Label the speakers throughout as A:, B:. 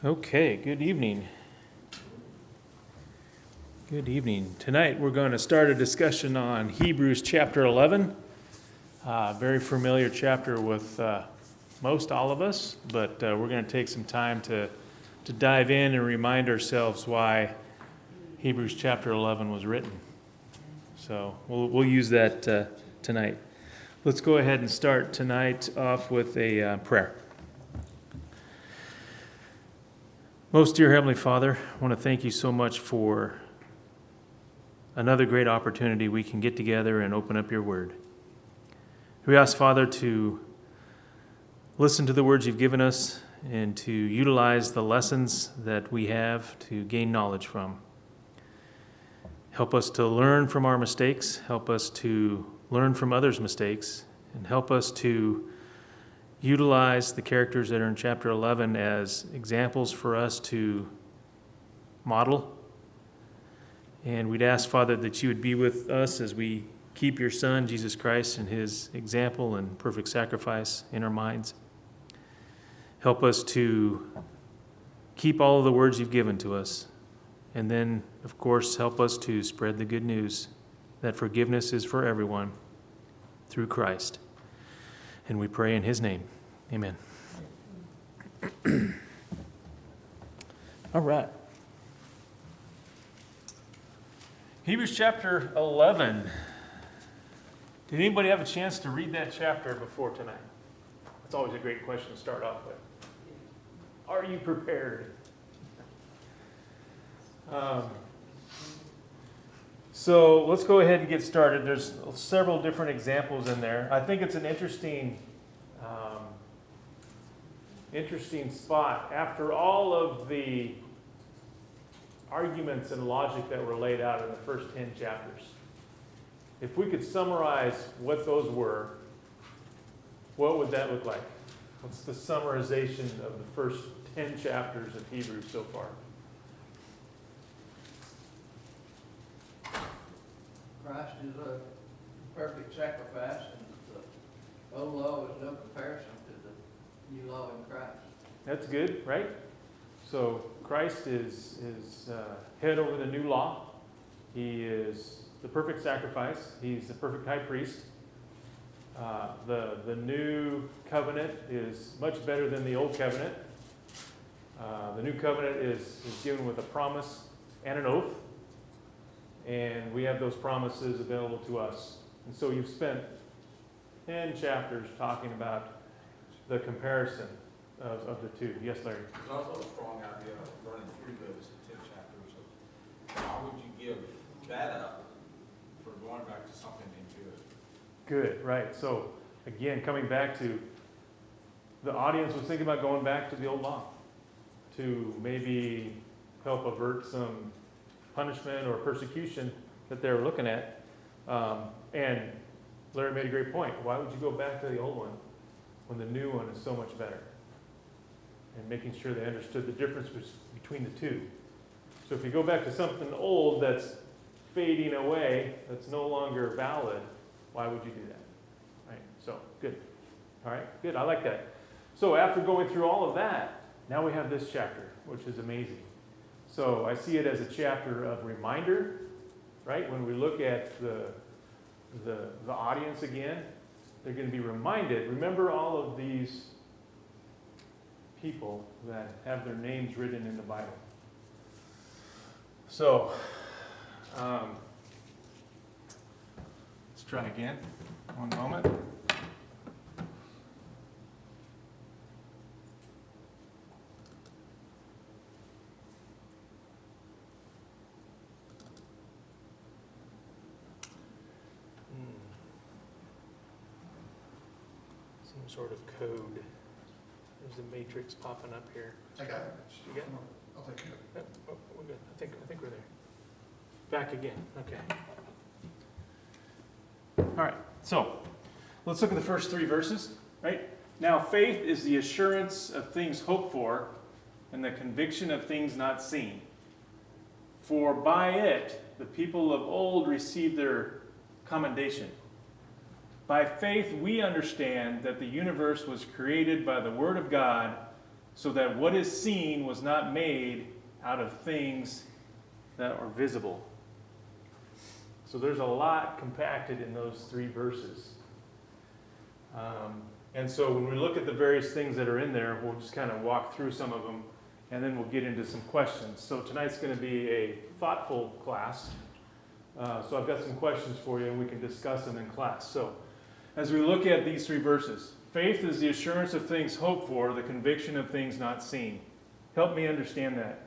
A: Okay, good evening. Good evening. Tonight we're going to start a discussion on Hebrews chapter 11. Very familiar chapter with most all of us, but we're going to take some time to dive in and remind ourselves why Hebrews chapter 11 was written. So we'll use that tonight. Let's go ahead and start tonight off with a prayer. Most dear Heavenly Father, I want to thank you so much for another great opportunity we can get together and open up your word. We ask, Father, to listen to the words you've given us and to utilize the lessons that we have to gain knowledge from. Help us to learn from our mistakes, help us to learn from others' mistakes, and help us to utilize the characters that are in chapter 11 as examples for us to model. And we'd ask, Father, that you would be with us as we keep your Son, Jesus Christ, and his example and perfect sacrifice in our minds. Help us to keep all of the words you've given to us. And then, of course, help us to spread the good news that forgiveness is for everyone through Christ. And we pray in his name. Amen. All right. Hebrews chapter 11. Did anybody have a chance to read that chapter before tonight? That's always a great question to start off with. Are you prepared? So let's go ahead and get started. There's several different examples in there. I think it's an interesting spot. After all of the arguments and logic that were laid out in the first 10 chapters, if we could summarize what those were, what would that look like? What's the summarization of the first 10 chapters of Hebrews so far?
B: Christ is a perfect sacrifice, and the old law is no comparison to the new law in Christ.
A: That's good, right? So Christ is head over the new law. He is the perfect sacrifice. He's the perfect high priest. The new covenant is much better than the old covenant. The new covenant is given with a promise and an oath. And we have those promises available to us. And so you've spent 10 chapters talking about the comparison of the two. Yes, Larry?
C: There's also a strong idea of running through those 10 chapters of how would you give that up for going back to something into it.
A: Good, right. So again, coming back to the audience was thinking about going back to the old law to maybe help avert some punishment or persecution that they're looking at. And Larry made a great point. Why would you go back to the old one when the new one is so much better? And making sure they understood the difference between the two. So if you go back to something old that's fading away, that's no longer valid, why would you do that? Right? So, good. All right, good. I like that. So after going through all of that, now we have this chapter, which is amazing. So I see it as a chapter of reminder, right? When we look at the audience again, they're going to be reminded. Remember all of these people that have their names written in the Bible. So let's try again. One moment. Some sort of code. There's a matrix popping up here.
D: I got it.
A: You got it?
D: I'll take care of it.
A: Oh, we're good. I think we're there. Back again. Okay. All right. So let's look at the first 3 verses. Right now, faith is the assurance of things hoped for, and the conviction of things not seen. For by it the people of old received their commendation. By faith, we understand that the universe was created by the Word of God, so that what is seen was not made out of things that are visible. So there's a lot compacted in those 3 verses. And so when we look at the various things that are in there, we'll just kind of walk through some of them, and then we'll get into some questions. So tonight's going to be a thoughtful class. So I've got some questions for you, and we can discuss them in class. So as we look at these 3 verses, faith is the assurance of things hoped for, the conviction of things not seen. Help me understand that.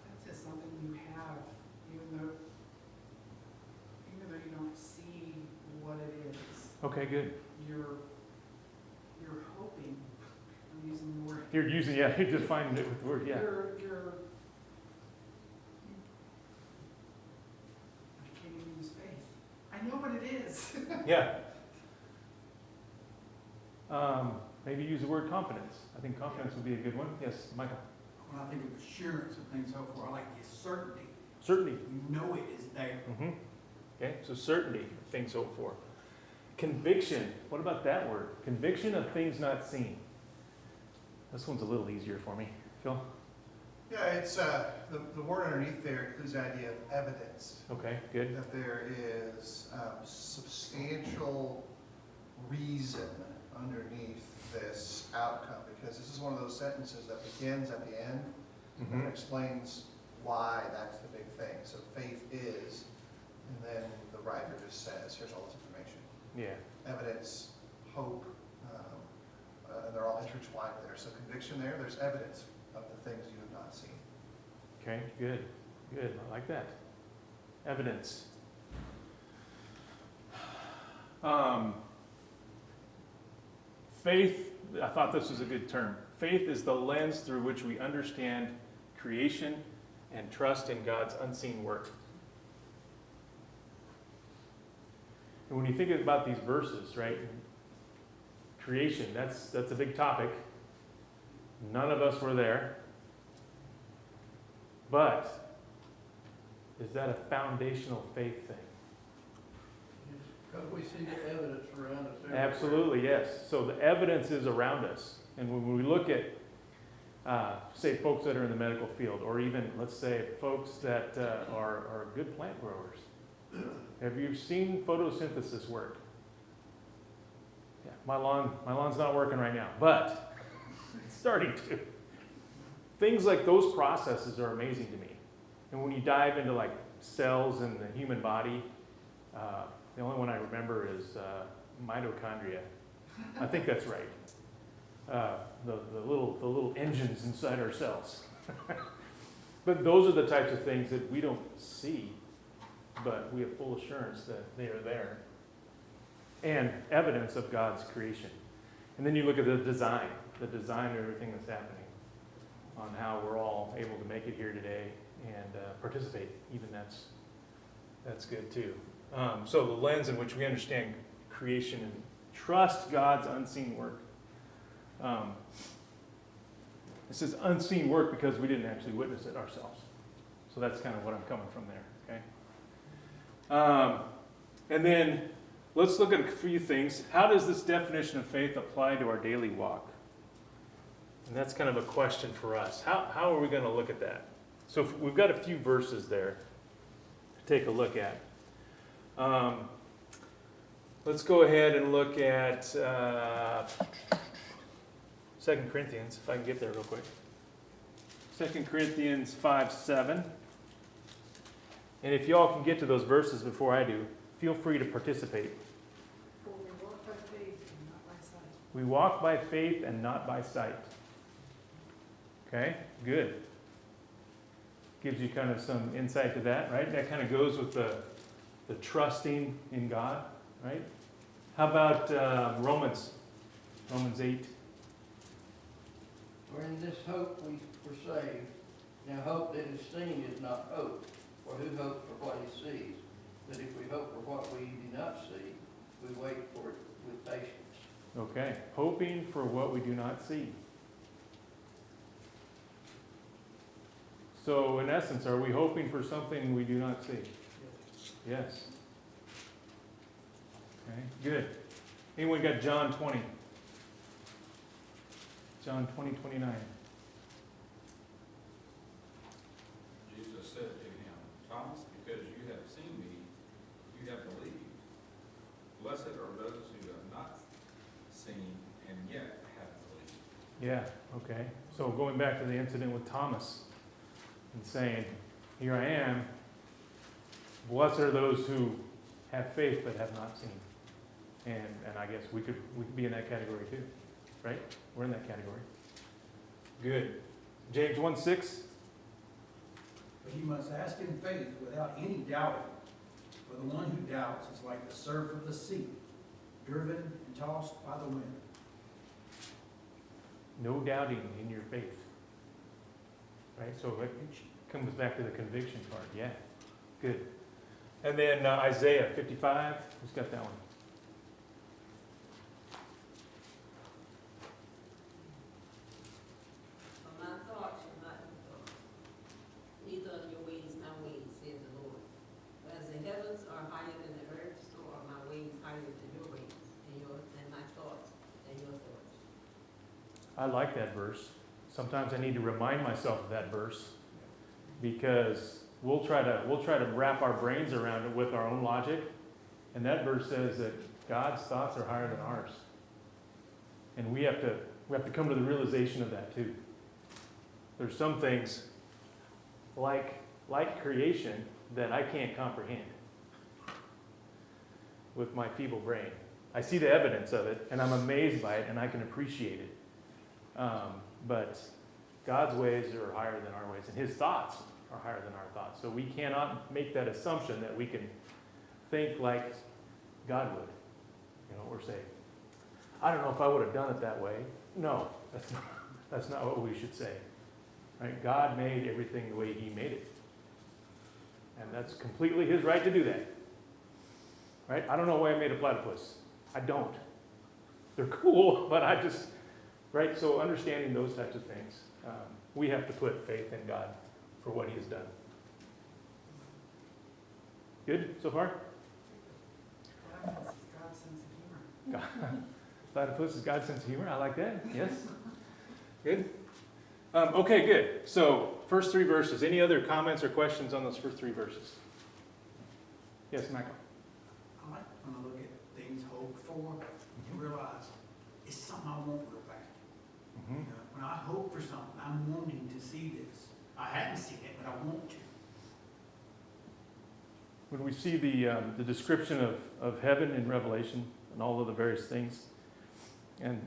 D: That's just something you have, even though you don't see what it is.
A: Okay, good.
D: You're hoping. I'm using the word.
A: You're using, yeah, you're defining it with the word, yeah.
D: I can't even use faith. I know what it is.
A: Yeah. Maybe use the word confidence. I think confidence would be a good one. Yes, Michael.
E: When I think of assurance of things hoped for, I like the certainty.
A: Certainty.
E: You know it is there.
A: Mm-hmm. Okay, so certainty of things hoped for. Conviction. What about that word? Conviction of things not seen. This one's a little easier for me. Phil?
F: Yeah, it's, the word underneath there includes the idea of evidence,
A: Okay, good.
F: that there is substantial reason underneath this outcome, because this is one of those sentences that begins at the end and
A: Mm-hmm.
F: explains why that's the big thing. So faith is, and then the writer just says, here's all this information.
A: Yeah.
F: Evidence, hope, and they're all intertwined there. So conviction there's evidence of the things you have not seen.
A: Okay, good. Good. I like that. Evidence. Faith, I thought this was a good term. Faith is the lens through which we understand creation and trust in God's unseen work. And when you think about these verses, right? Creation, that's a big topic. None of us were there. But is that a foundational faith thing?
B: Because we see the evidence around us everywhere.
A: Absolutely, yes. So the evidence is around us. And when we look at, say, folks that are in the medical field, or even, let's say, folks that are good plant growers, have you seen photosynthesis work? Yeah, my lawn's not working right now, but it's starting to. Things like those processes are amazing to me. And when you dive into like cells in the human body, the only one I remember is mitochondria. I think that's right. The little engines inside our cells. But those are the types of things that we don't see, but we have full assurance that they are there. And evidence of God's creation. And then you look at the design of everything that's happening, on how we're all able to make it here today and participate. Even that's good too. So the lens in which we understand creation and trust God's unseen work. This is unseen work because we didn't actually witness it ourselves. So that's kind of what I'm coming from there. Okay. And then let's look at a few things. How does this definition of faith apply to our daily walk? And that's kind of a question for us. How are we going to look at that? So we've got a few verses there to take a look at. Let's go ahead and look at 2 Corinthians, if I can get there real quick. 2 Corinthians 5:7. And if y'all can get to those verses before I do, feel free to participate.
D: For we walk by faith and not by sight.
A: We walk by faith and not by sight. Okay, good. Gives you kind of some insight to that, right? That kind of goes with the trusting in God, right? How about Romans 8?
B: For in this hope we were saved. Now hope that is seen is not hope, for who hopes for what he sees? But if we hope for what we do not see, we wait for it with patience.
A: Okay, hoping for what we do not see. So in essence, are we hoping for something we do not see? Yes. Okay, good. Anyone got John 20? John 20:29.
C: Jesus said to him, Thomas, because you have seen me, you have believed. Blessed are those who have not seen and yet have believed.
A: Yeah, okay. So going back to the incident with Thomas and saying, here I am, blessed are those who have faith but have not seen. And I guess we could be in that category too, right? We're in that category. Good. James 1:6.
E: But you must ask in faith without any doubting. For the one who doubts is like the surf of the sea, driven and tossed by the wind.
A: No doubting in your faith. Right? So it comes back to the conviction part. Yeah. Good. And then Isaiah 55. Who's got that one?
G: For my thoughts are not your thoughts, neither are your ways my ways, says the Lord. For as the heavens are higher than the earth, so are my ways higher than your ways, and my thoughts than your thoughts.
A: I like that verse. Sometimes I need to remind myself of that verse because we'll try to wrap our brains around it with our own logic. And that verse says that God's thoughts are higher than ours. And we have to come to the realization of that too. There's some things like creation that I can't comprehend with my feeble brain. I see the evidence of it and I'm amazed by it and I can appreciate it. But God's ways are higher than our ways, and His thoughts are higher than our thoughts. So we cannot make that assumption that we can think like God would, or say, I don't know if I would have done it that way. No, that's not what we should say. Right? God made everything the way He made it. And that's completely His right to do that. Right? I don't know why I made a platypus. I don't. They're cool, but I just... Right, so understanding those types of things, we have to put faith in God for what He has done. Good so far?
D: God's sense of humor.
A: Platypus is God's sense of humor. I like that. Yes. Good. Okay, good. So first three verses. Any other comments or questions on those first three verses? Yes, Michael.
E: I like when I look at things hoped for, you realize it's something I won't look back. You know, when I hope for something, I'm wanting to see this. I hadn't seen it, but I want to.
A: When we see the description of heaven in Revelation and all of the various things, and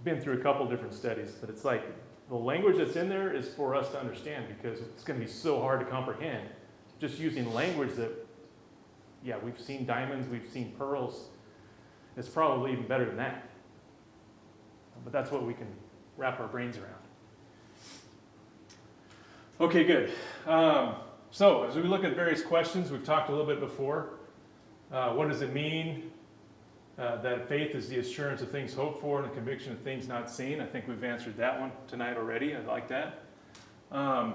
A: been through a couple different studies, but it's like the language that's in there is for us to understand because it's going to be so hard to comprehend. Just using language that, yeah, we've seen diamonds, we've seen pearls. It's probably even better than that. But that's what we can wrap our brains around. Okay, good. So as we look at various questions, we've talked a little bit before. What does it mean that faith is the assurance of things hoped for and the conviction of things not seen? I think we've answered that one tonight already. I like that. How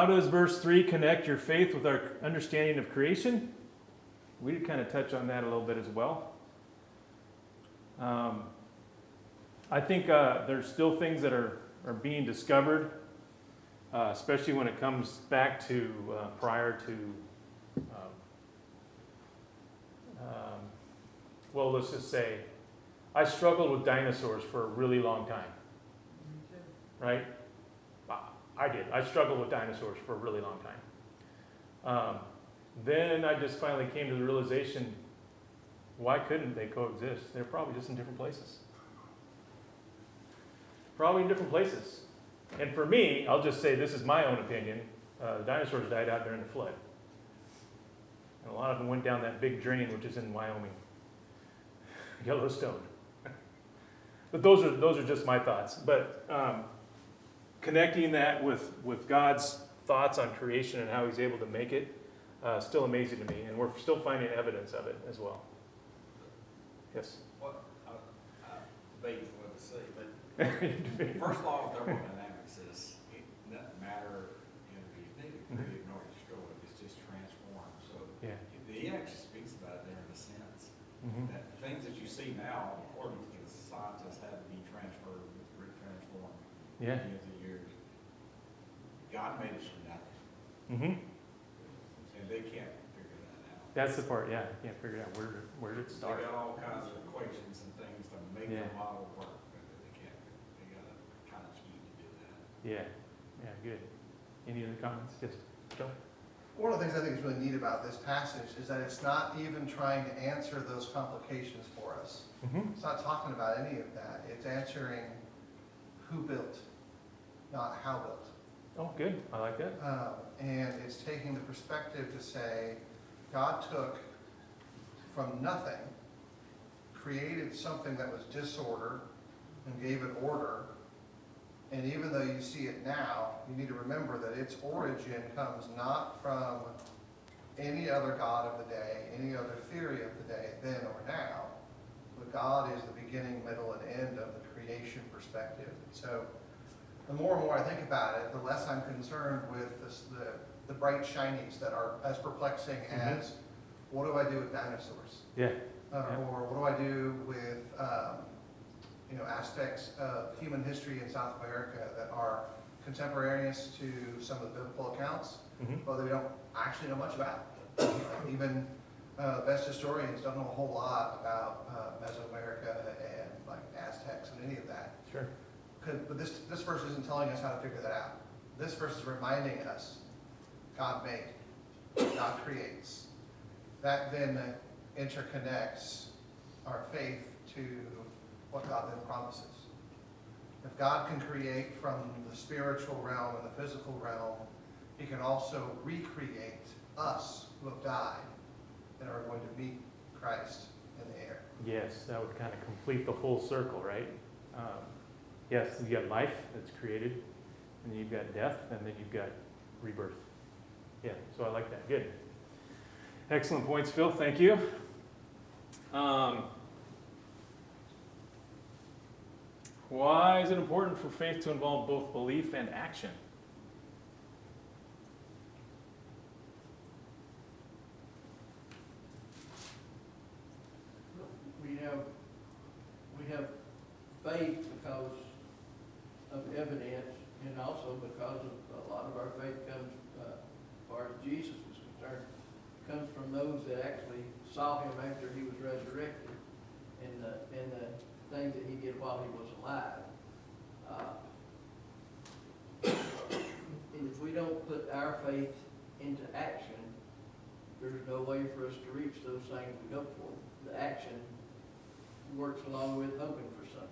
A: does verse 3 connect your faith with our understanding of creation? We did kind of touch on that a little bit as well. I think there's still things that are being discovered, especially when it comes back to prior to, well, let's just say, I struggled with dinosaurs for a really long time, right? I did. I struggled with dinosaurs for a really long time. Then I just finally came to the realization, why couldn't they coexist? They're probably just in different places. Probably in different places. And for me, I'll just say this is my own opinion. The dinosaurs died out during the flood. And a lot of them went down that big drain, which is in Wyoming. Yellowstone. But those are just my thoughts. But connecting that with God's thoughts on creation and how He's able to make it, still amazing to me. And we're still finding evidence of it as well. Yes?
C: What, I debate what to say, but first law of thermodynamics is nothing matter, neither created nor destroyed, it's just transformed. So
A: Yeah.
C: he actually speaks about it there in a sense. That things that you see now, according to the scientists, have to be transferred, retransformed
A: Yeah.
C: years and years. God made it from nothing,
A: Mm-hmm.
C: and they can't figure that out.
A: That's the part, yeah. You can't figure out where did it
C: They
A: start.
C: got all kinds of equations and things to make the
A: Yeah.
C: model work, but they can't, they gotta kind of cheat to do that.
A: Yeah, yeah, good. Any other comments? Yes, Joe?
F: One of the things I think is really neat about this passage is that it's not even trying to answer those complications for us.
A: Mm-hmm.
F: It's not talking about any of that. It's answering who built, not how built.
A: Oh, good. I like that.
F: And it's taking the perspective to say, God took from nothing, created something that was disorder, and gave it order. And even though you see it now, you need to remember that its origin comes not from any other god of the day, any other theory of the day, then or now. But God is the beginning, middle, and end of the creation perspective. And so the more and more I think about it, the less I'm concerned with the bright shinies that are as perplexing as, what do I do with dinosaurs?
A: Yeah.
F: Or what do I do with aspects of human history in South America that are contemporaneous to some of the biblical accounts,
A: Mm-hmm.
F: but we don't actually know much about. Even best historians don't know a whole lot about Mesoamerica and like Aztecs and any of that.
A: Sure.
F: But this verse isn't telling us how to figure that out. This verse is reminding us God made, God creates. That then interconnects our faith to what God then promises. If God can create from the spiritual realm and the physical realm, He can also recreate us who have died and are going to meet Christ in the air.
A: Yes, that would kind of complete the full circle, right? Yes, you got life that's created, and then you've got death, and then you've got rebirth. Yeah, so I like that. Good. Excellent points, Phil. Thank you. Why is it important for faith to involve both belief and action?
B: We have faith because of evidence, and also because of a lot of our faith comes, as far as Jesus is concerned, comes from those that actually saw Him after He was resurrected, and the things that He did while He was alive. And if we don't put our faith into action, there's no way for us to reach those things we hope for. The action works along with hoping for something.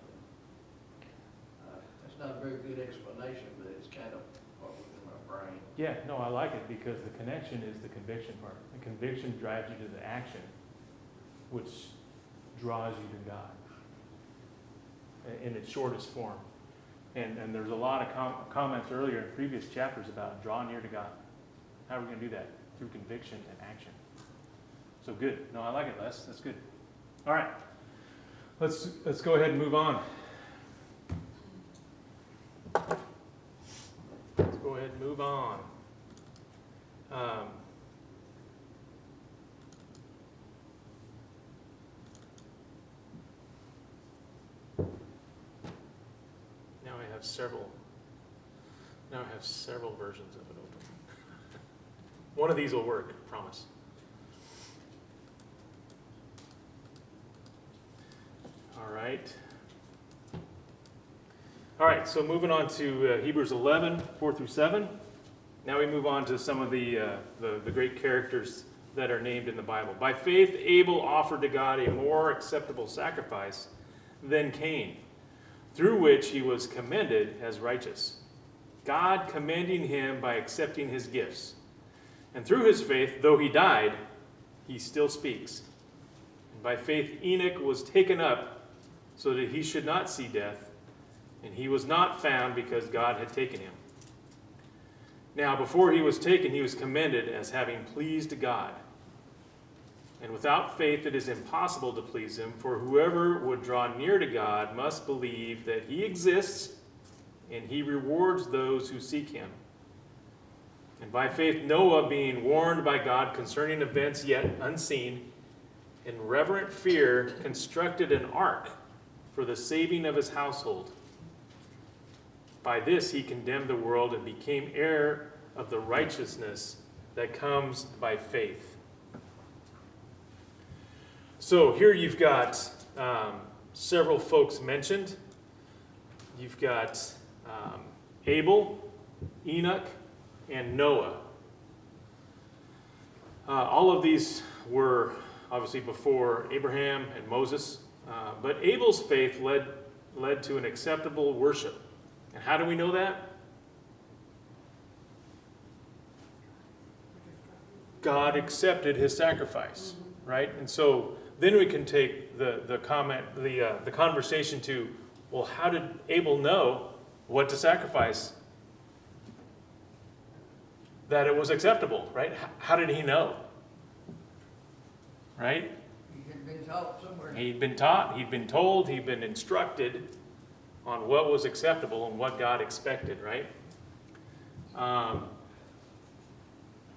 B: That's not a very good explanation, but it's kind of what was in my brain.
A: Yeah, no, I like it because the connection is the conviction part. The conviction drives you to the action, which draws you to God in its shortest form. And there's a lot of comments earlier in previous chapters about draw near to God. How are we going to do that? Through conviction and action. So good. No, I like it, Les. That's good. All right. Let's go ahead and move on. Let's go ahead and move on. Now I have several versions of it open. One of these will work, promise. All right, so moving on to Hebrews 11, 4 through 7. Now we move on to some of the great characters that are named in the Bible. By faith, Abel offered to God a more acceptable sacrifice than Cain, through which he was commended as righteous, God commending him by accepting his gifts. And through his faith, though he died, he still speaks. And by faith, Enoch was taken up so that he should not see death, and he was not found because God had taken him. Now, before he was taken, he was commended as having pleased God. And without faith, it is impossible to please him, for whoever would draw near to God must believe that he exists, and he rewards those who seek him. And by faith, Noah, being warned by God concerning events yet unseen, in reverent fear, constructed an ark for the saving of his household. By this he condemned the world and became heir of the righteousness that comes by faith. So here you've got several folks mentioned. You've got Abel, Enoch, and Noah. All of these were obviously before Abraham and Moses, but Abel's faith led to an acceptable worship. And how do we know that? God accepted his sacrifice, right? And so then we can take the conversation to, well, how did Abel know what to sacrifice? That it was acceptable, right? How did he know? Right?
B: He had been taught somewhere.
A: He'd been taught, he'd been told, he'd been instructed on what was acceptable and what God expected, right?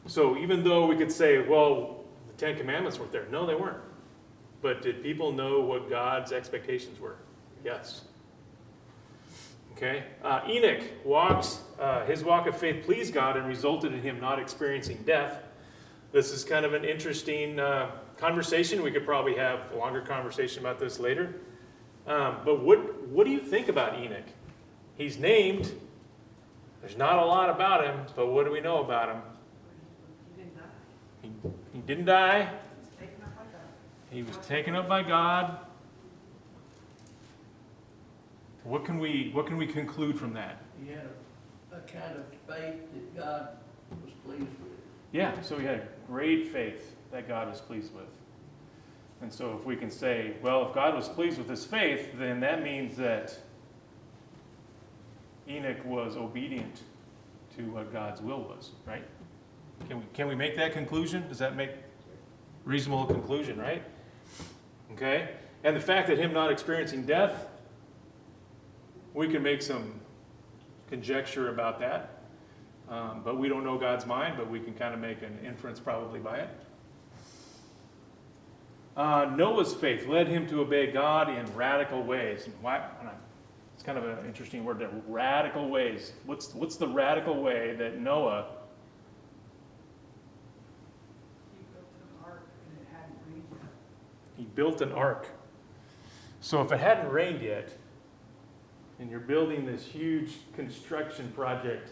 A: So even though we could say, well, the Ten Commandments weren't there. No, they weren't. But did people know what God's expectations were? Yes. Okay. Enoch his walk of faith pleased God and resulted in him not experiencing death. This is kind of an interesting conversation. We could probably have a longer conversation about this later. But what do you think about Enoch? He's named. There's not a lot about him, but what do we know about him?
D: He didn't die.
A: He didn't die.
D: He was taken up by God.
A: He was taken up by God. What can we conclude from that?
B: He had a kind of faith that God was pleased with.
A: Yeah, so he had great faith that God was pleased with. And so if we can say, well, if God was pleased with his faith, then that means that Enoch was obedient to what God's will was, right? Can we make that conclusion? Does that make reasonable conclusion, right? Okay? And the fact that him not experiencing death, we can make some conjecture about that. But we don't know God's mind, but we can kind of make an inference probably by it. Noah's faith led him to obey God in radical ways. Why? It's kind of an interesting word there, radical ways. What's the radical way that Noah...
D: He built an ark and it hadn't rained yet.
A: He built an ark. So if it hadn't rained yet, and you're building this huge construction project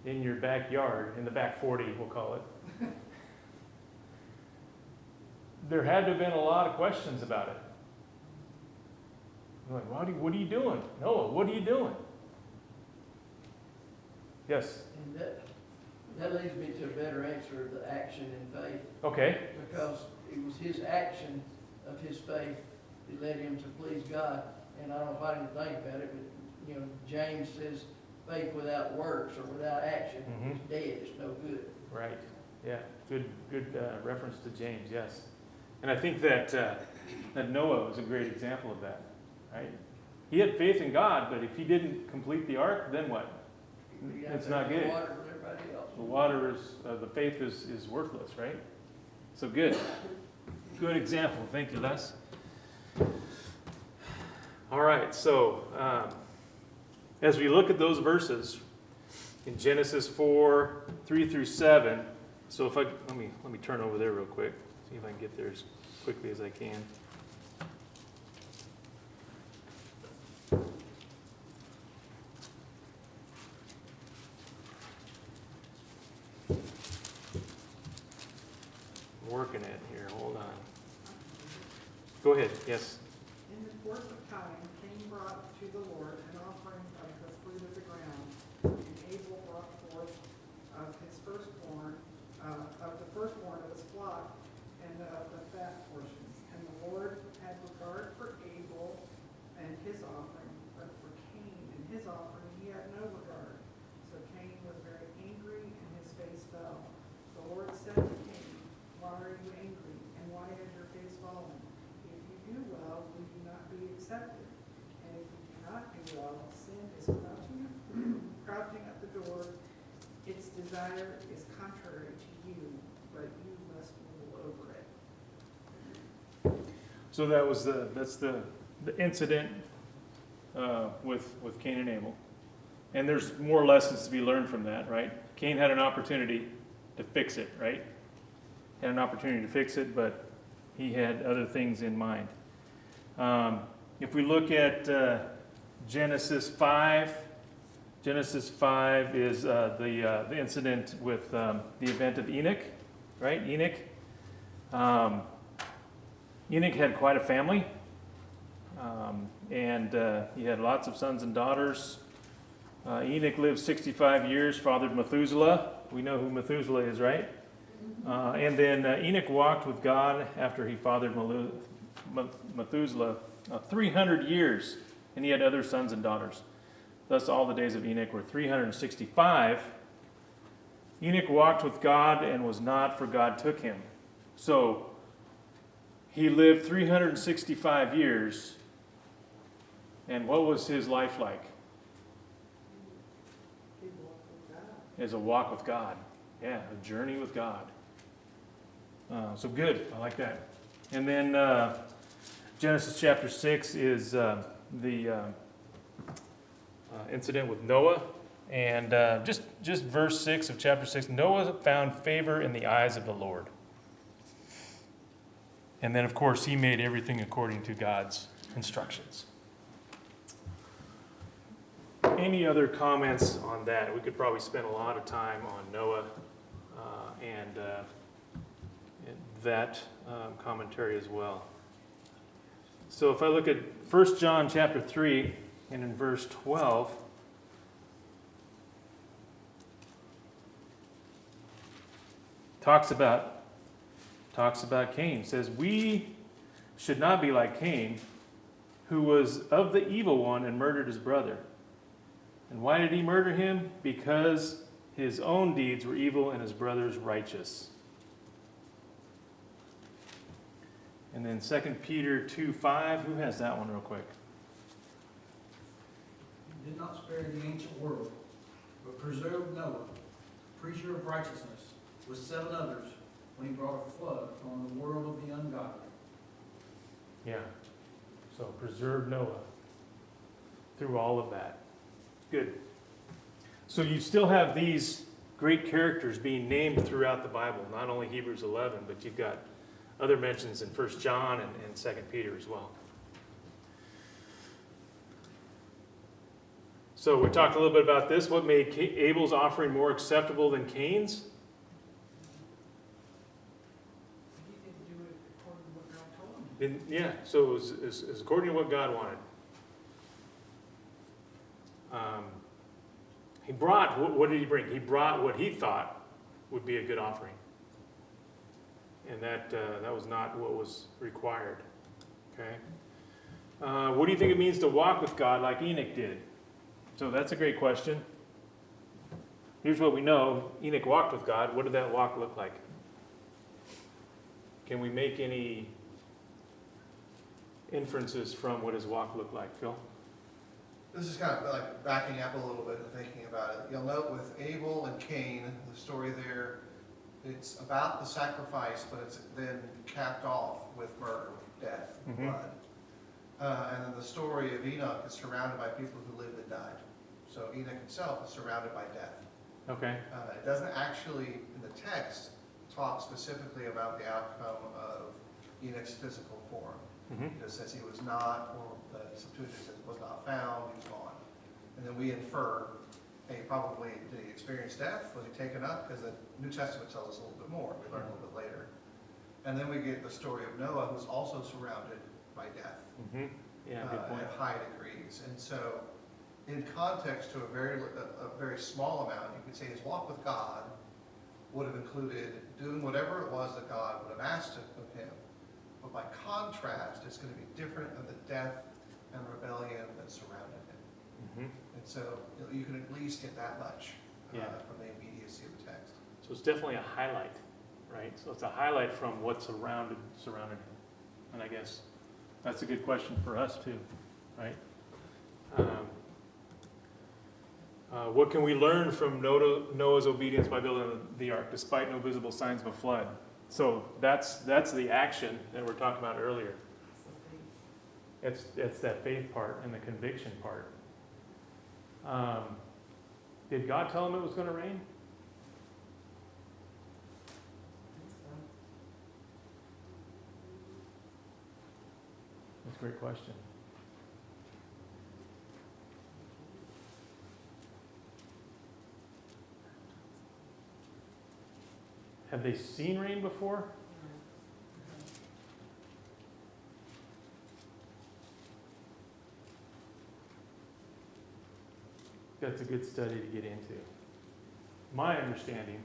A: in your backyard, in the back 40, we'll call it, there had to have been a lot of questions about it. Like, what are you doing? Noah, what are you doing? Yes?
B: And that leads me to a better answer of the action in faith,
A: Okay.
B: because it was his action of his faith that led him to please God. And I don't know if I didn't think about it, but, James says faith without works or without action is dead, it's no good.
A: Right. Yeah. Good reference to James, yes. And I think that Noah was a great example of that, right? He had faith in God, but if he didn't complete the ark, then what? It's not good.
B: Water with everybody else.
A: The water is, the faith is worthless, right? So good. Good example. Thank you, Les. All right, so as we look at those verses in Genesis 4, 3 through 7, so if let me turn over there real quick, see if I can get there as quickly as I can. I'm working it here, hold on. Go ahead, yes.
D: In the course of time, Cain brought to the Lord an offering of the fruit of the ground, and Abel brought forth of his firstborn, of the firstborn of his flock, and of the fat portion. And the Lord had regard for Abel and his offering, but for Cain and his offering he had no regard. So Cain was very angry, and his face fell. The Lord said to Cain, "Why are you angry, and why has your face fallen? If you do well, will you not be accepted? And if you do not do well, sin is crouching at the door. Its desire is contrary to you, but you must rule over it."
A: So that's the incident with Cain and Abel. And there's more lessons to be learned from that, right? Cain had an opportunity to fix it, right? Had an opportunity to fix it, but he had other things in mind. If we look at Genesis 5 is the incident with the event of Enoch, right? Enoch had quite a family, and he had lots of sons and daughters. Enoch lived 65 years, fathered Methuselah. We know who Methuselah is, right? And then Enoch walked with God after he fathered Methuselah 300 years, and he had other sons and daughters. Thus all the days of Enoch were 365. Enoch walked with God and was not, for God took him. So he lived 365 years, and what was his life like?
D: He walked with God.
A: Is a walk with God. Yeah, a journey with God. So good, I like that. And then Genesis chapter 6 is the incident with Noah. And just verse 6 of chapter 6, Noah found favor in the eyes of the Lord. And then, of course, he made everything according to God's instructions. Any other comments on that? We could probably spend a lot of time on Noah and that commentary as well. So if I look at 1 John chapter 3 and in verse 12, talks about Cain. It says, we should not be like Cain, who was of the evil one and murdered his brother. And why did he murder him? Because his own deeds were evil and his brother's righteous. And then 2 Peter 2:5. Who has that one real quick?
E: He did not spare the ancient world, but preserved Noah, preacher of righteousness, with 7 others, when he brought a flood on the world of the ungodly.
A: Yeah. So preserve Noah through all of that. Good. So you still have these great characters being named throughout the Bible, not only Hebrews 11, but you've got other mentions in 1 John and 2 Peter as well. So we talked a little bit about this. What made Abel's offering more acceptable than Cain's?
D: He didn't do it according to what God told him.
A: Yeah, so it was according to what God wanted. He brought, what did he bring? He brought what he thought would be a good offering. And that was not what was required. Okay? What do you think it means to walk with God like Enoch did? So that's a great question. Here's what we know. Enoch walked with God. What did that walk look like? Can we make any inferences from what his walk looked like, Phil?
F: This is kind of like backing up a little bit and thinking about it. You'll note with Abel and Cain, the story there, it's about the sacrifice, but it's then capped off with murder, with death, with blood. And then the story of Enoch is surrounded by people who lived and died. So Enoch himself is surrounded by death.
A: Okay.
F: It doesn't actually, in the text, talk specifically about the outcome of Enoch's physical form. It just says he was not, or the Septuagint says was not found, he was gone. And then we infer, hey, probably did he experience death? Was he taken up? Because the New Testament tells us a little bit more. We learn a little bit later. And then we get the story of Noah, who's also surrounded by death.
A: Yeah, good point.
F: At high degrees. And so, in context to a very small amount, you could say his walk with God would have included doing whatever it was that God would have asked of him. But by contrast, it's going to be different than the death and rebellion that surrounded him. And so you can at least get that much from the immediacy of the text.
A: So it's definitely a highlight, right? So it's a highlight from what surrounded him. And I guess that's a good question for us too, right? What can we learn from Noah's obedience by building the ark, despite no visible signs of a flood? So that's the action that we're talking about earlier. It's that faith part and the conviction part. Did God tell him it was going to rain? That's a great question. Have they seen rain before? That's a good study to get into. My understanding,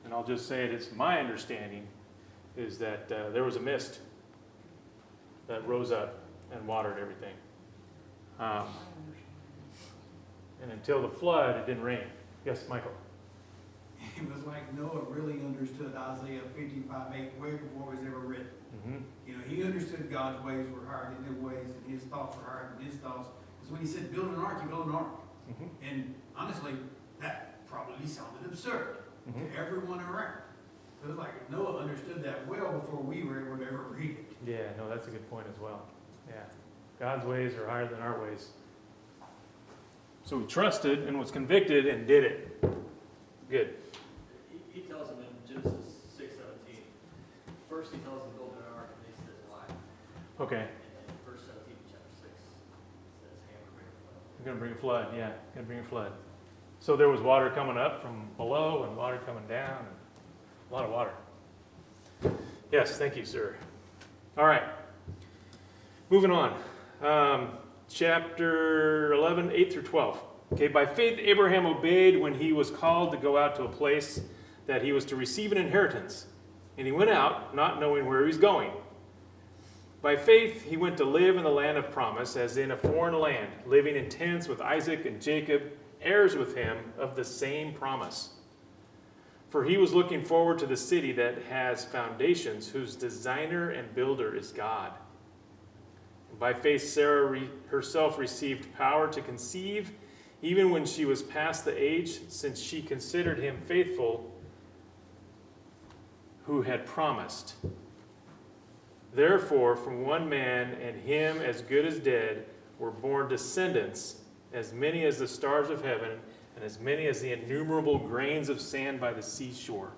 A: and I'll just say it, it's my understanding, is that there was a mist that rose up and watered everything. And until the flood, it didn't rain. Yes, Michael?
E: It was like Noah really understood Isaiah 55:8 way before it was ever written.
A: Mm-hmm.
E: You know, he understood God's ways were higher than his ways, and his thoughts were higher than his thoughts. Because when he said build an ark, you build an ark.
A: Mm-hmm.
E: And honestly, that probably sounded absurd
A: Mm-hmm.
E: to everyone around. It was like Noah understood that well before we were able to ever read it.
A: Yeah, no, that's a good point as well. Yeah. God's ways are higher than our ways. So he trusted and was convicted and did it. Good.
H: He tells them in Genesis 6:17. First he tells them build an ark, and he says why.
A: Okay.
H: And then verse 17 of chapter 6 says hammer bring a flood.
A: You're going to bring a flood. Yeah, going to bring a flood. So there was water coming up from below and water coming down. And a lot of water. Yes, thank you, sir. All right. Moving on. Chapter 11, 8 through 12. Okay, by faith Abraham obeyed when he was called to go out to a place that he was to receive an inheritance. And he went out, not knowing where he was going. By faith he went to live in the land of promise, as in a foreign land, living in tents with Isaac and Jacob, heirs with him of the same promise. For he was looking forward to the city that has foundations, whose designer and builder is God. By faith Sarah herself received power to conceive, even when she was past the age, since she considered him faithful who had promised. Therefore, from one man, and him as good as dead, were born descendants, as many as the stars of heaven, and as many as the innumerable grains of sand by the seashore.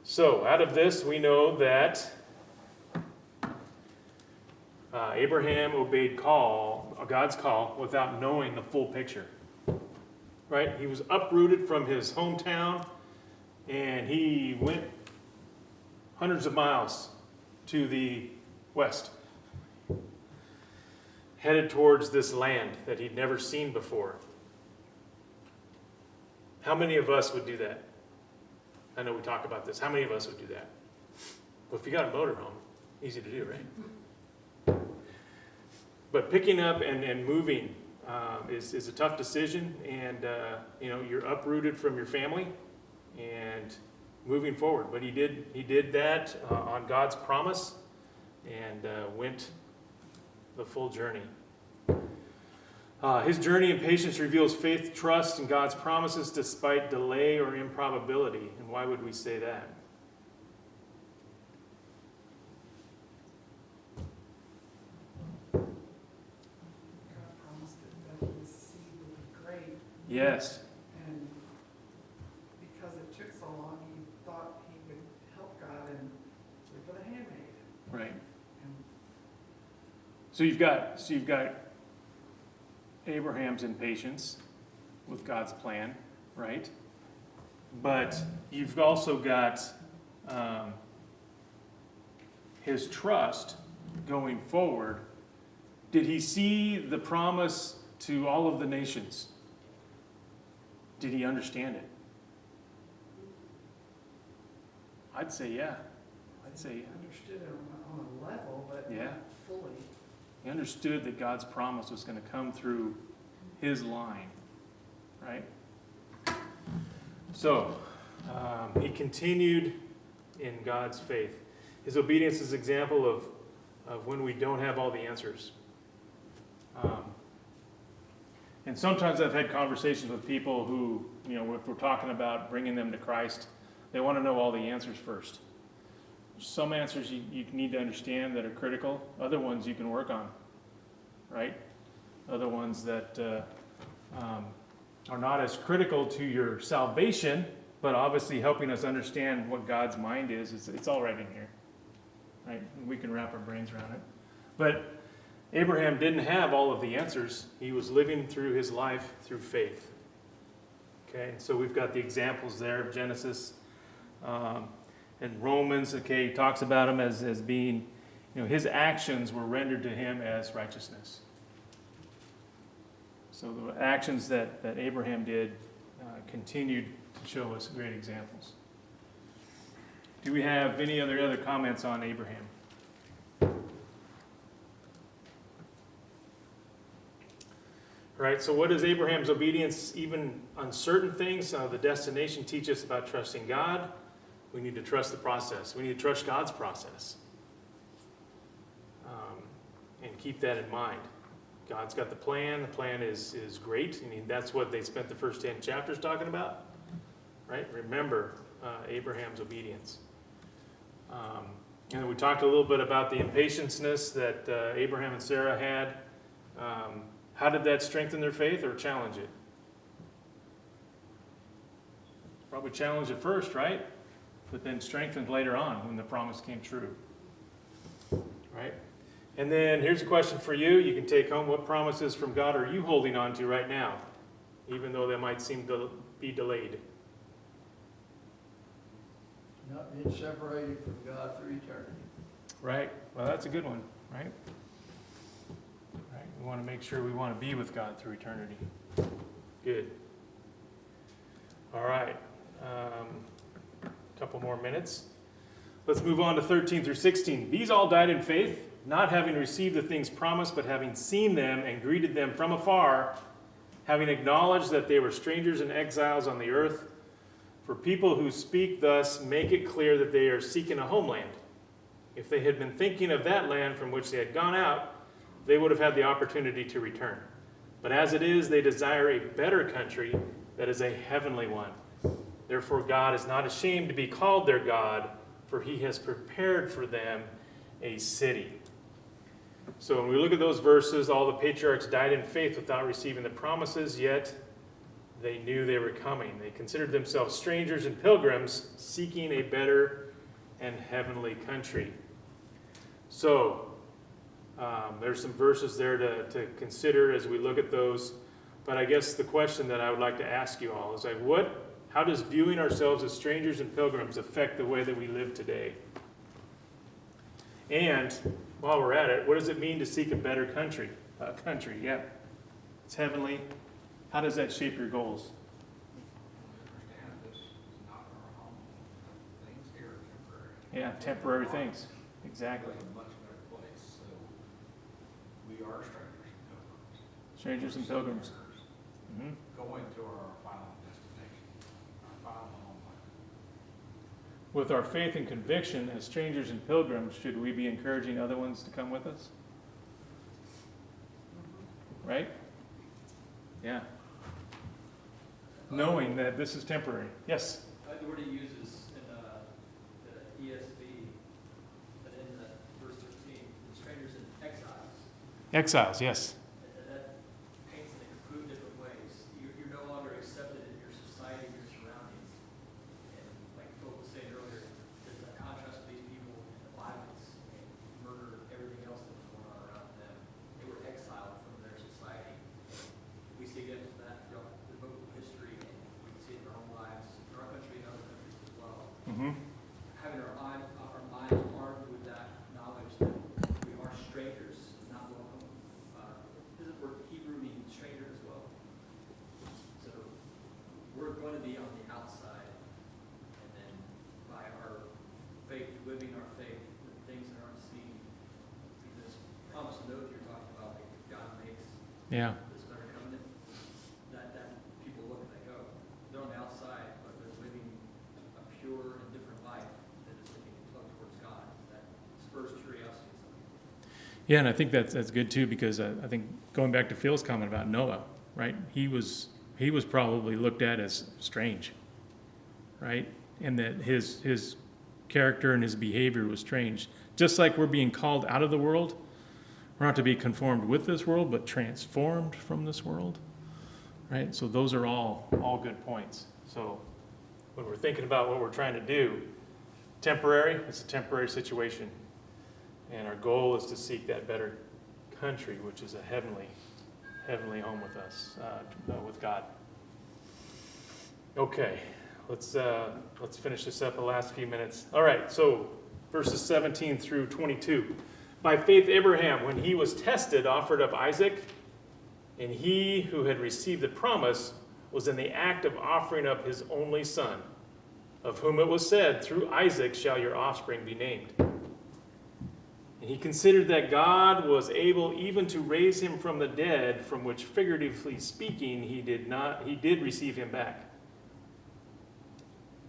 A: So, out of this, we know that Abraham obeyed God's call without knowing the full picture. Right? He was uprooted from his hometown, and he went hundreds of miles to the west, headed towards this land that he'd never seen before. How many of us would do that? I know we talk about this. How many of us would do that? Well, if you got a motorhome, easy to do, right? But picking up and moving is a tough decision, and you're uprooted from your family and moving forward. But he did that on God's promise and went the full journey. His journey and patience reveals faith, trust in God's promises despite delay or improbability. And why would we say that?
D: God promised that his seed would be great,
A: Yes.
D: and because it took so long, he thought he would help God and live with a handmaid.
A: Right.
D: And
A: So you've got Abraham's impatience with God's plan, right? But you've also got his trust going forward. Did he see the promise to all of the nations? Did he understand it? I'd say yeah. I'd say yeah.
D: understood it on a level, but
A: Yeah.
D: not fully.
A: He understood that God's promise was going to come through his line, right? So, he continued in God's faith. His obedience is an example of when we don't have all the answers. And sometimes I've had conversations with people who, if we're talking about bringing them to Christ, they want to know all the answers first. some answers you need to understand that are critical. Other ones you can work on, right? Other ones that are not as critical to your salvation, but obviously helping us understand what God's mind is. It's all right in here, right? We can wrap our brains around it. But Abraham didn't have all of the answers. He was living through his life through faith. Okay, so we've got the examples there of Genesis and Romans. Okay, he talks about him as being, his actions were rendered to him as righteousness. So the actions that Abraham did continued to show us great examples. Do we have any other comments on Abraham? Right, so what is Abraham's obedience even on certain things? The destination teaches us about trusting God. We need to trust the process. We need to trust God's process. And keep that in mind. God's got the plan. The plan is great. I mean, that's what they spent the first 10 chapters talking about. Right? Remember Abraham's obedience. And we talked a little bit about the impatience that Abraham and Sarah had. How did that strengthen their faith or challenge it? Probably challenged it first, right? But then strengthened later on when the promise came true. Right? And then here's a question for you. You can take home. What promises from God are you holding on to right now, even though they might seem to be delayed?
B: Not being separated from God through eternity.
A: Right. Well, that's a good one, right? Right. We want to make sure we want to be with God through eternity. Good. All right. Couple more minutes. Let's move on to 13 through 16. These all died in faith, not having received the things promised, but having seen them and greeted them from afar, having acknowledged that they were strangers and exiles on the earth. For people who speak thus make it clear that they are seeking a homeland. If they had been thinking of that land from which they had gone out, they would have had the opportunity to return. But as it is, they desire a better country that is a heavenly one. Therefore, God is not ashamed to be called their God, for he has prepared for them a city. So when we look at those verses, all the patriarchs died in faith without receiving the promises, yet they knew they were coming. They considered themselves strangers and pilgrims seeking a better and heavenly country. So there's some verses there to consider as we look at those. But I guess the question that I would like to ask you all is how does viewing ourselves as strangers and pilgrims affect the way that we live today? And while we're at it, what does it mean to seek a better country? Yeah, it's heavenly. How does that shape your goals?
C: Understand this is not our home. Things here are temporary.
A: Yeah, temporary things. Exactly.
C: It's a much better place, so we are strangers and pilgrims.
A: Strangers and pilgrims. Mm-hmm.
C: Going to our final destination, our final homeland.
A: With our faith and conviction as strangers and pilgrims, should we be encouraging other ones to come with us? Right? Yeah. Knowing that this is temporary. Yes?
H: The word he uses in the ESV, but in verse 13, strangers and exiles.
A: Exiles, yes.
H: And that paints it in a completely different ways. You're no longer accepted in your society, your surroundings. And like Phil was saying earlier, there's a contrast with these people and the violence and murder, everything else that was going on around them. They were exiled from their society. We see again that throughout the biblical history, and we can see it in our own lives, in our country and other countries as well.
A: Mm-hmm.
H: Having our minds armed with that knowledge that we are strangers, not welcome. This is where Hebrew means stranger as well. So we're going to be on the outside, and then by our faith, living our faith, the things that aren't seen, this promise and oath you're talking about that God makes,
A: Yeah.
H: this better covenant, that people look and they go, they're on the outside, but they're living a pure and different life that is looking towards God. That spurs curiosity in some people.
A: Yeah, and I think that's good too, because I think going back to Phil's comment about Noah, right? He was probably looked at as strange, right? And that his character and his behavior was changed. Just like we're being called out of the world, we're not to be conformed with this world, but transformed from this world, right? So those are all good points. So when we're thinking about what we're trying to do, temporary, it's a temporary situation. And our goal is to seek that better country, which is a heavenly home with us, with God. Okay, let's finish this up the last few minutes. All right, so verses 17 through 22. By faith, Abraham, when he was tested, offered up Isaac, and he who had received the promise was in the act of offering up his only son, of whom it was said, through Isaac shall your offspring be named. And he considered that God was able even to raise him from the dead, from which, figuratively speaking, he did receive him back.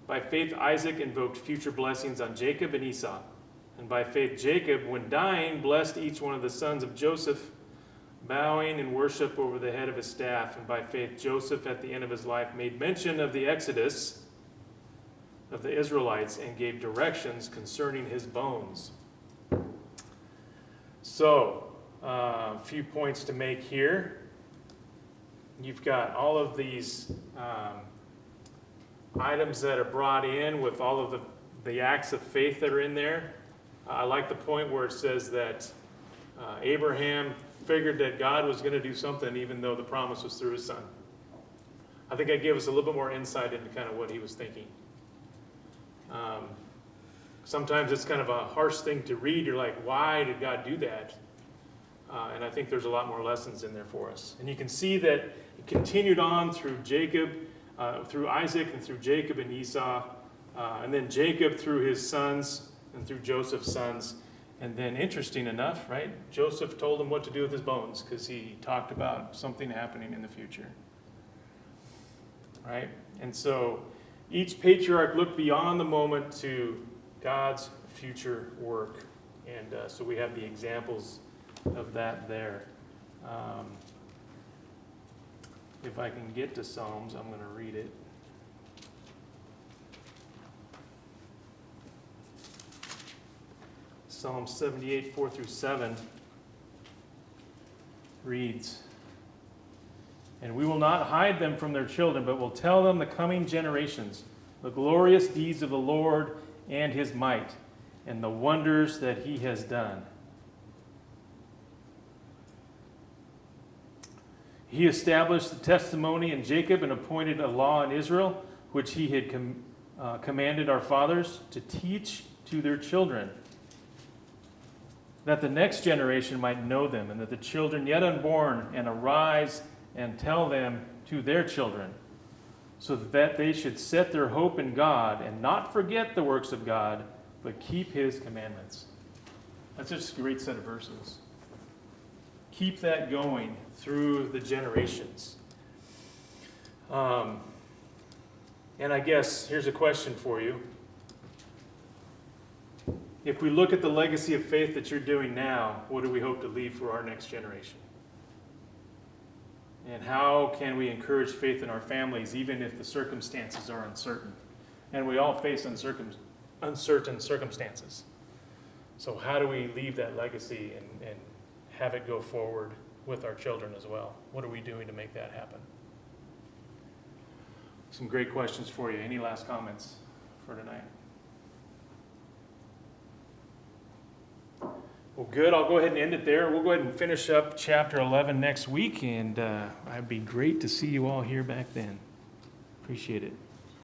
A: By faith, Isaac invoked future blessings on Jacob and Esau. And by faith, Jacob, when dying, blessed each one of the sons of Joseph, bowing in worship over the head of his staff. And by faith, Joseph, at the end of his life, made mention of the exodus of the Israelites and gave directions concerning his bones. So, a few points to make here. You've got all of these items that are brought in with all of the acts of faith that are in there. I like the point where it says that Abraham figured that God was going to do something even though the promise was through his son. I think that gave us a little bit more insight into kind of what he was thinking. Sometimes it's kind of a harsh thing to read. You're like, why did God do that? And I think there's a lot more lessons in there for us. And you can see that it continued on through Jacob, through Isaac, and through Jacob and Esau, and then Jacob through his sons, and through Joseph's sons. And then, interesting enough, right, Joseph told him what to do with his bones because he talked about something happening in the future. Right? And so each patriarch looked beyond the moment to God's future work. And so we have the examples of that there. If I can get to Psalms, I'm going to read it. Psalm 78, 4 through 7 reads, "And we will not hide them from their children, but will tell them the coming generations, the glorious deeds of the Lord and his might, and the wonders that he has done. He established the testimony in Jacob and appointed a law in Israel, which he had commanded our fathers to teach to their children, that the next generation might know them, and that the children yet unborn and arise and tell them to their children, so that they should set their hope in God and not forget the works of God, but keep his commandments." That's just a great set of verses. Keep that going through the generations. And I guess here's a question for you. If we look at the legacy of faith that you're doing now, what do we hope to leave for our next generation? And how can we encourage faith in our families, even if the circumstances are uncertain? And we all face uncertain circumstances. So how do we leave that legacy and have it go forward with our children as well? What are we doing to make that happen? Some great questions for you. Any last comments for tonight? Well, good. I'll go ahead and end it there. We'll go ahead and finish up chapter 11 next week, and it'd be great to see you all here back then. Appreciate it.